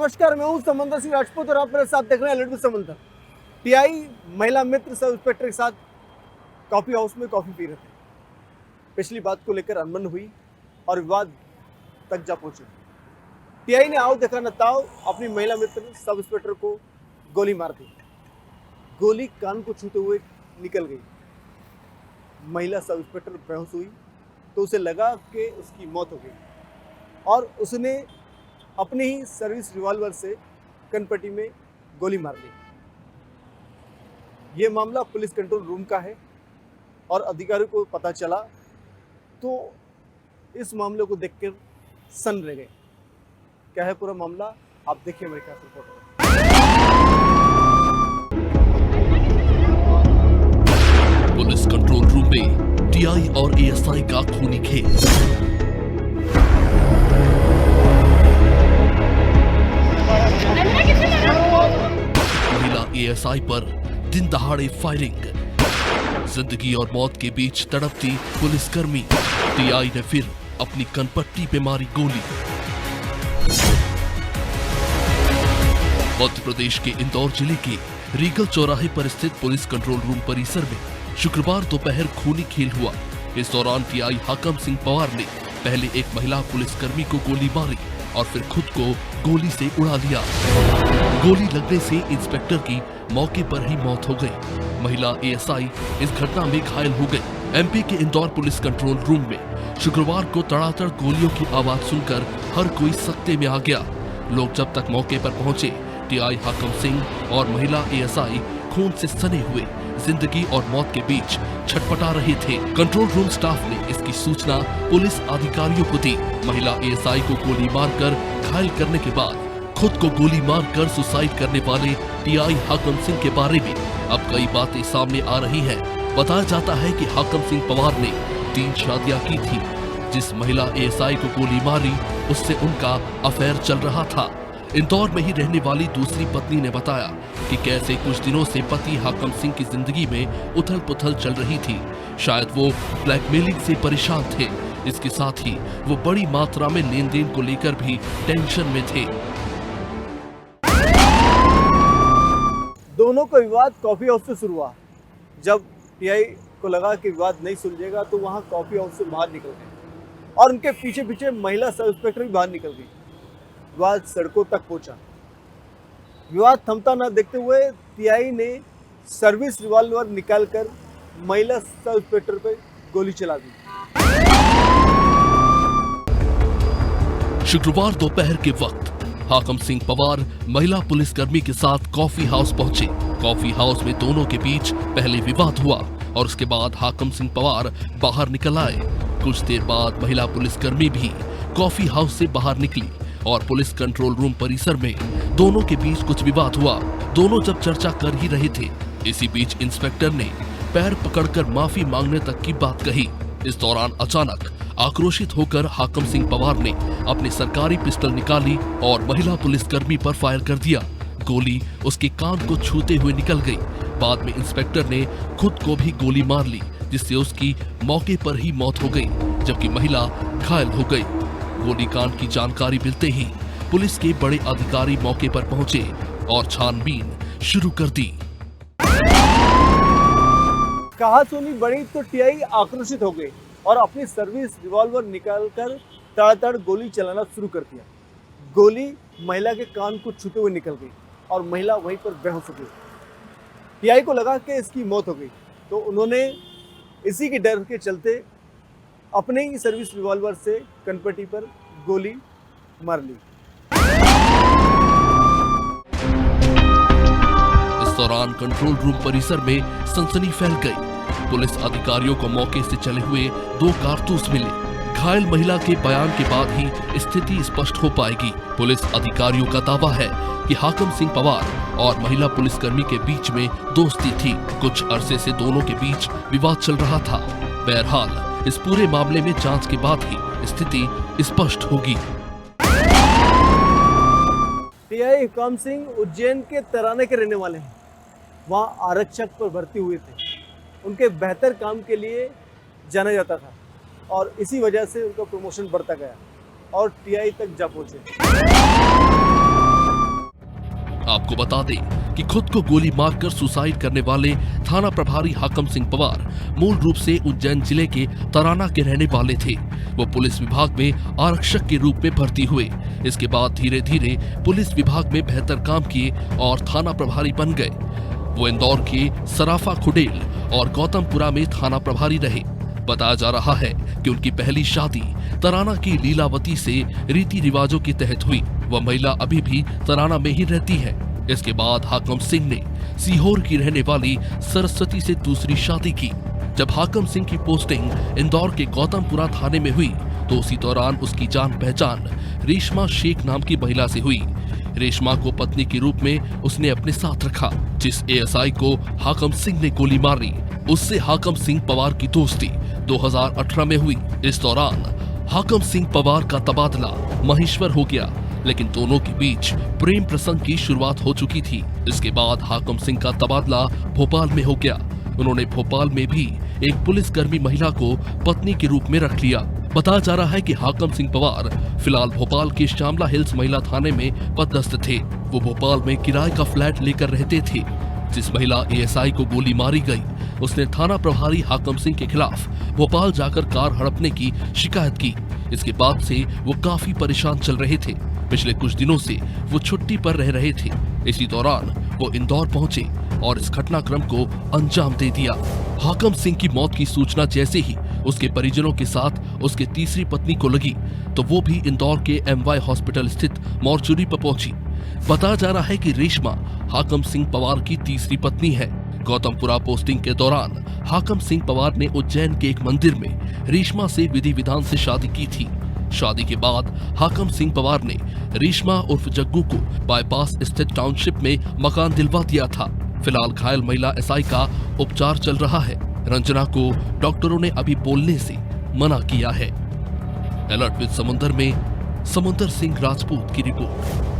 नमस्कार, मैं हूं समंदर सिंह राजपूत और आप मेरे साथ देख रहे हैं अलर्ट विद समंदर। टीआई महिला मित्र सब इंस्पेक्टर के साथ कॉफी हाउस में कॉफी पी रहे थे। पिछली बात को लेकर अनबन हुई और विवाद तक जा पहुंचे। टीआई ने आओ देखा न ताओ अपनी महिला मित्र सब इंस्पेक्टर को गोली मार दी। गोली कान को छूते हुए निकल गई। महिला सब इंस्पेक्टर बेहोश हुई तो उसे लगा कि उसकी मौत हो गई और उसने अपने ही सर्विस रिवॉल्वर से कनपट्टी में गोली मार ली। ये मामला पुलिस कंट्रोल रूम का है और अधिकारियों को पता चला तो इस मामले को देखकर सन रह गए। क्या है पूरा मामला, आप देखिए मेरे खास रिपोर्ट में। पुलिस कंट्रोल रूम में टीआई और एएसआई का खूनी खेल। महिला एएसआई पर दिन दहाड़े फायरिंग। जिंदगी और मौत के बीच तड़पती पुलिसकर्मी। टीआई ने फिर अपनी कनपट्टी पे मारी गोली। मध्य प्रदेश के इंदौर जिले के रीगल चौराहे पर स्थित पुलिस कंट्रोल रूम परिसर में शुक्रवार दोपहर खूनी खेल हुआ। इस दौरान टीआई हाकम सिंह पवार ने पहले एक महिला पुलिसकर्मी को गोली मारी और फिर खुद को गोली से उड़ा लिया। गोली लगने से इंस्पेक्टर की मौके पर ही मौत हो गई। महिला एएसआई इस घटना में घायल हो गई। एमपी के इंदौर पुलिस कंट्रोल रूम में शुक्रवार को तड़ातड़ गोलियों की आवाज सुनकर हर कोई सकते में आ गया। लोग जब तक मौके पर पहुंचे, टीआई हाकम सिंह और महिला एएसआई खून से सने हुए जिंदगी और मौत के बीच छटपटा रहे थे। कंट्रोल रूम स्टाफ ने इसकी सूचना पुलिस अधिकारियों को दी। महिला एएसआई को गोली मारकर घायल करने के बाद खुद को गोली मारकर सुसाइड करने वाले टीआई हाकम सिंह के बारे में अब कई बातें सामने आ रही हैं। बताया जाता है कि हाकम सिंह पवार ने 3 शादियां की थी। जिस महिला एएसआई को गोली मारी उससे उनका अफेयर चल रहा था। इंदौर में ही रहने वाली दूसरी पत्नी ने बताया कि कैसे कुछ दिनों से पति हाकम सिंह की जिंदगी में उथल पुथल चल रही थी। शायद वो ब्लैकमेलिंग से परेशान थे। इसके साथ ही वो बड़ी मात्रा में लेन देन को लेकर भी टेंशन में थे। दोनों का विवाद कॉफी हाउस से शुरू हुआ। जब टीआई को लगा कि विवाद नहीं सुलझेगा तो वहां कॉफी हाउस से बाहर निकल गए और उनके पीछे पीछे महिला सब इंस्पेक्टर भी बाहर निकल गई। विवाद सड़कों तक पहुंचा। विवाद थमता न देखते हुए टीआई ने सर्विस रिवॉल्वर निकालकर महिला सब इंस्पेक्टर पर गोली चला दी। शुक्रवार दोपहर के वक्त हाकम सिंह पवार महिला पुलिसकर्मी के साथ कॉफी हाउस पहुंचे। कॉफी हाउस में दोनों के बीच पहले विवाद हुआ और उसके बाद हाकम सिंह पवार बाहर निकल आए। कुछ देर बाद महिला पुलिसकर्मी भी कॉफी हाउस से बाहर निकली और पुलिस कंट्रोल रूम परिसर में दोनों के बीच कुछ विवाद हुआ। दोनों जब चर्चा कर ही रहे थे, इसी बीच इंस्पेक्टर ने पैर पकड़कर माफी मांगने तक की बात कही। इस दौरान अचानक आक्रोशित होकर हाकम सिंह पवार ने अपनी सरकारी पिस्टल निकाली और महिला पुलिसकर्मी पर फायर कर दिया। गोली उसके कान को छूते हुए निकल गई। बाद में इंस्पेक्टर ने खुद को भी गोली मार ली, जिससे उसकी मौके पर ही मौत हो गई, जबकि महिला घायल हो गई। गोलीकांड की जानकारी मिलते ही पुलिस के बड़े अधिकारी मौके पर पहुंचे और छानबीन शुरू कर दी। कहा सुनी बड़ी तो टीआई आक्रोशित हो गई और अपनी सर्विस रिवॉल्वर निकालकर तड़ातड़ गोली चलाना शुरू कर दिया। गोली महिला के कान को छूते हुए निकल गई और महिला वहीं पर बेहोश हो गई। टीआई को लगा कि इसकी मौत हो गई तो उन्होंने इसी के डर के चलते अपने ही सर्विस रिवॉल्वर से कनपट्टी पर गोली मार ली। इस दौरान कंट्रोल रूम परिसर में सनसनी फैल गई। पुलिस अधिकारियों को मौके से चले हुए 2 कारतूस मिले। घायल महिला के बयान के बाद ही स्थिति स्पष्ट हो पाएगी। पुलिस अधिकारियों का दावा है कि हाकम सिंह पवार और महिला पुलिसकर्मी के बीच में दोस्ती थी। कुछ अरसे से दोनों के बीच विवाद चल रहा था। बहरहाल इस पूरे मामले में जांच के बाद ही स्थिति स्पष्ट होगी। टीआई हाकम सिंह उज्जैन के तराने के रहने वाले हैं। वहाँ आरक्षक पर भर्ती हुए थे। उनके बेहतर काम के लिए जाना जाता था और इसी वजह से उनका प्रमोशन बढ़ता गया और टीआई तक जा पहुंचे। आपको बता दें कि खुद को गोली मारकर सुसाइड करने वाले थाना प्रभारी हाकम सिंह पवार मूल रूप से उज्जैन जिले के तराना के रहने वाले थे। वो पुलिस विभाग में आरक्षक के रूप में भर्ती हुए। इसके बाद धीरे धीरे पुलिस विभाग में बेहतर काम किए और थाना प्रभारी बन गए। वो इंदौर के सराफा खुडेल और गौतमपुरा में थाना प्रभारी रहे। बताया जा रहा है कि उनकी पहली शादी तराना की लीलावती से रीति रिवाजों के तहत हुई। वह महिला अभी भी तराना में ही रहती है। इसके बाद हाकम सिंह ने सीहोर की रहने वाली सरस्वती से दूसरी शादी की। जब हाकम सिंह की पोस्टिंग इंदौर के गौतमपुरा थाने में हुई तो उसी दौरान उसकी जान पहचान रेशमा शेख नाम की महिला से हुई। रेशमा को पत्नी के रूप में उसने अपने साथ रखा। जिस एएसआई को हाकम सिंह ने गोली मारी उससे हाकम सिंह पवार की दोस्ती 2018 में हुई। इस दौरान हाकम सिंह पवार का तबादला महेश्वर हो गया, लेकिन दोनों के बीच प्रेम प्रसंग की शुरुआत हो चुकी थी। इसके बाद हाकम सिंह का तबादला भोपाल में हो गया। उन्होंने भोपाल में भी एक पुलिसकर्मी महिला को पत्नी के रूप में रख लिया। बताया जा रहा है कि हाकम सिंह पवार फिलहाल भोपाल के श्यामला हिल्स महिला थाने में पदस्थ थे। वो भोपाल में किराए का फ्लैट लेकर रहते थे। जिस महिला एएसआई को गोली मारी गई उसने थाना प्रभारी हाकम सिंह के खिलाफ भोपाल जाकर कार हड़पने की शिकायत की। इसके बाद से वो काफी परेशान चल रहे थे। पिछले कुछ दिनों से वो छुट्टी पर रह रहे थे। इसी दौरान वो इंदौर पहुंचे और इस घटनाक्रम को अंजाम दे दिया। हाकम सिंह की मौत की सूचना जैसे ही उसके परिजनों के साथ उसके तीसरी पत्नी को लगी तो वो भी इंदौर के MY हॉस्पिटल स्थित मॉर्चुरी पर पहुंची। बताया जा रहा है कि रेशमा हाकम सिंह पवार की तीसरी पत्नी है। गौतमपुरा पोस्टिंग के दौरान हाकम सिंह पवार ने उज्जैन के एक मंदिर में रेशमा से विधि विधान से शादी की थी। शादी के बाद हाकम सिंह पवार ने रेशमा उर्फ जग्गू को बाईपास स्थित टाउनशिप में मकान दिलवा दिया था। फिलहाल घायल महिला एसआई का उपचार चल रहा है। रंजना को डॉक्टरों ने अभी बोलने से मना किया है। अलर्ट विद समुंदर में समुंदर सिंह राजपूत की रिपोर्ट।